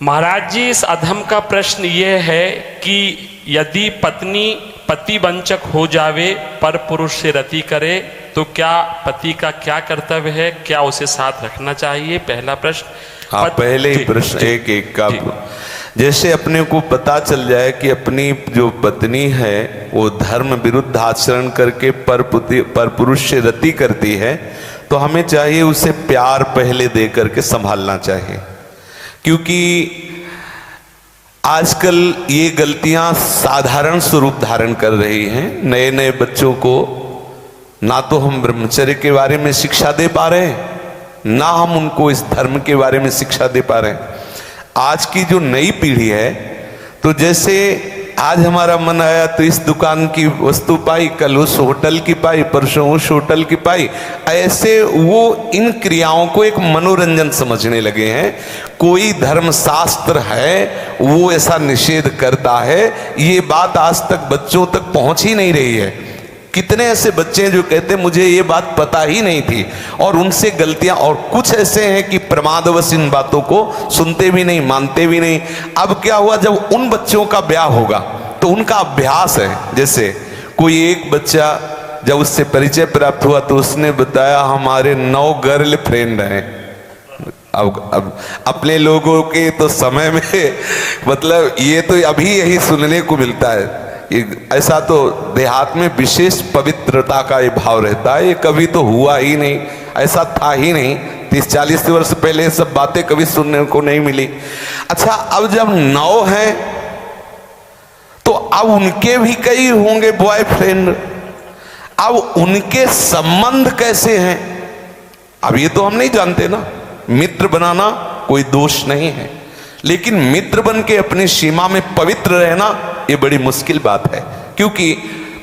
महाराज जी, इस अधम का प्रश्न ये है कि यदि पत्नी पति वंचक हो जावे पर पुरुष से रति करे तो क्या पति का क्या कर्तव्य है, क्या उसे साथ रखना चाहिए? पहला प्रश्न। हाँ, पहले ही प्रश्न एक एक का। जैसे अपने को पता चल जाए कि अपनी जो पत्नी है वो धर्म विरुद्ध आचरण करके पर पुरुष से रति करती है, तो हमें चाहिए उसे प्यार पहले दे करके संभालना चाहिए। क्योंकि आजकल ये गलतियां साधारण स्वरूप धारण कर रही हैं। नए नए बच्चों को ना तो हम ब्रह्मचर्य के बारे में शिक्षा दे पा रहे हैं, ना हम उनको इस धर्म के बारे में शिक्षा दे पा रहे हैं। आज की जो नई पीढ़ी है, तो जैसे आज हमारा मन आया तो इस दुकान की वस्तु पाई, कल उस होटल की पाई, परसों उस होटल की पाई, ऐसे वो इन क्रियाओं को एक मनोरंजन समझने लगे हैं। कोई धर्मशास्त्र है वो ऐसा निषेध करता है, ये बात आज तक बच्चों तक पहुंच ही नहीं रही है। कितने ऐसे बच्चे हैं जो कहते हैं मुझे ये बात पता ही नहीं थी, और उनसे गलतियां, और कुछ ऐसे हैं कि प्रमादवश इन बातों को सुनते भी नहीं, मानते भी नहीं। अब क्या हुआ, जब उन बच्चों का ब्याह होगा तो उनका अभ्यास है। जैसे कोई एक बच्चा जब उससे परिचय प्राप्त हुआ तो उसने बताया हमारे 9 गर्लफ्रेंड हैं। अब अपने लोगों के तो समय में मतलब ये तो अभी यही सुनने को मिलता है। ऐसा तो देहात में विशेष पवित्रता का ये भाव रहता है, ये कभी तो हुआ ही नहीं, ऐसा था ही नहीं। 30-40 वर्ष पहले ये सब बातें कभी सुनने को नहीं मिली। अच्छा, अब जब 9 हैं तो अब उनके भी कई होंगे बॉयफ्रेंड। अब उनके संबंध कैसे हैं, अब ये तो हम नहीं जानते ना। मित्र बनाना कोई दोष नहीं है, लेकिन मित्र बन के अपनी सीमा में पवित्र रहना ये बड़ी मुश्किल बात है। क्योंकि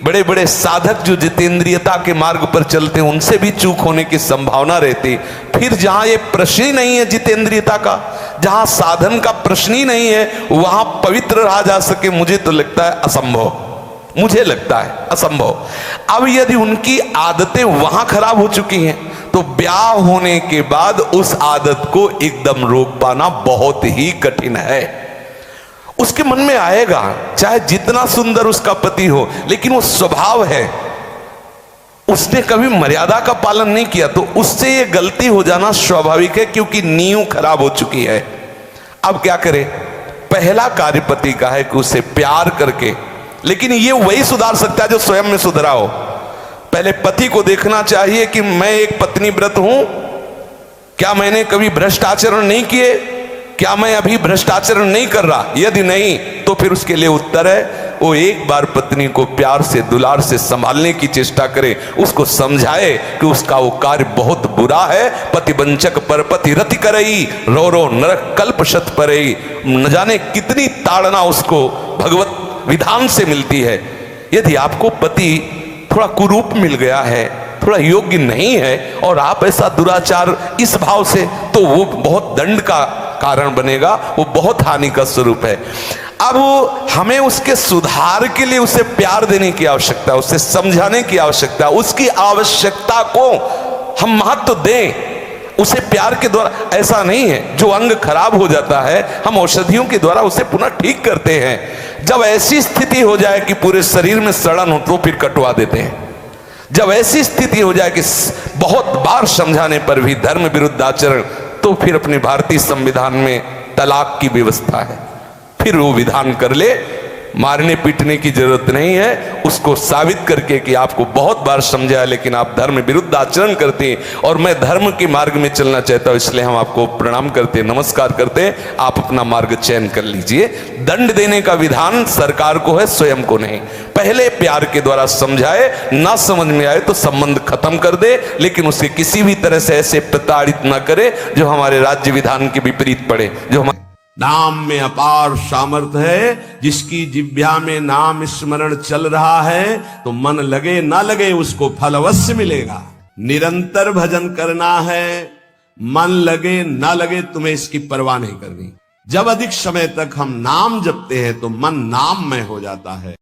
बड़े बड़े साधक जो जितेंद्रियता के मार्ग पर चलते हैं उनसे भी चूक होने की संभावना रहती। फिर जहां ये प्रश्न ही नहीं है जितेंद्रियता का, जहां साधन का प्रश्न ही नहीं है, वहां पवित्र रहा जा सके, मुझे तो लगता है असंभव, मुझे लगता है असंभव। अब यदि उनकी आदतें वहां खराब हो चुकी हैं तो ब्याह होने के बाद उस आदत को एकदम रोक पाना बहुत ही कठिन है। उसके मन में आएगा, चाहे जितना सुंदर उसका पति हो, लेकिन वो स्वभाव है, उसने कभी मर्यादा का पालन नहीं किया, तो उससे ये गलती हो जाना स्वाभाविक है, क्योंकि नींव खराब हो चुकी है। अब क्या करे? पहला कार्य पति का है कि उसे प्यार करके, लेकिन ये वही सुधार सकता है जो स्वयं में सुधरा हो। पहले पति को देखना चाहिए कि मैं एक पत्नी व्रत हूं, क्या मैंने कभी भ्रष्ट आचरण नहीं किए, क्या मैं अभी भ्रष्टाचरण नहीं कर रहा? यदि नहीं तो फिर उसके लिए उत्तर है वो एक बार पत्नी को प्यार से दुलार से संभालने की चेष्टा करे, उसको समझाए कि उसका वो कार्य बहुत बुरा है। पतिवंचक परपति रति करई, रो रो नरक कल्प शत परई। न जाने कितनी ताड़ना उसको भगवत विधान से मिलती है। यदि आपको पति थोड़ा कुरूप मिल गया है, थोड़ा योग्य नहीं है, और आप ऐसा दुराचार इस भाव से, तो वो बहुत दंड का कारण बनेगा, वो बहुत हानि का स्वरूप है। अब हमें उसके सुधार के लिए उसे प्यार देने की आवश्यकता है, उसे समझाने की आवश्यकता है, उसकी आवश्यकता को हम महत्व दें। उसे प्यार के द्वारा, ऐसा नहीं है जो अंग खराब हो जाता है हम औषधियों के द्वारा उसे पुनः ठीक करते हैं। जब ऐसी स्थिति हो जाए कि पूरे शरीर में सड़न हो तो फिर कटवा देते हैं। जब ऐसी स्थिति हो जाए कि बहुत बार समझाने पर भी धर्म विरुद्ध आचरण, तो फिर अपने भारतीय संविधान में तलाक की व्यवस्था है, फिर वो विधान कर ले। मारने पीटने की जरूरत नहीं है, उसको साबित करके कि आपको बहुत बार समझाया लेकिन आप धर्म विरुद्ध आचरण करते हैं और मैं धर्म के मार्ग में चलना चाहता हूं, इसलिए हम आपको प्रणाम करते हैं, नमस्कार करते हैं, आप अपना मार्ग चयन कर लीजिए। दंड देने का विधान सरकार को है, स्वयं को नहीं। पहले प्यार के द्वारा समझाए, ना समझ में आए तो संबंध खत्म कर दे, लेकिन उसे किसी भी तरह से ऐसे प्रताड़ित ना करे जो हमारे राज्य विधान के विपरीत पड़े। जो नाम में अपार सामर्थ्य है, जिसकी जिह्वा में नाम स्मरण चल रहा है तो मन लगे ना लगे उसको फल अवश्य मिलेगा। निरंतर भजन करना है, मन लगे ना लगे तुम्हें इसकी परवाह नहीं करनी। जब अधिक समय तक हम नाम जपते हैं तो मन नाम में हो जाता है।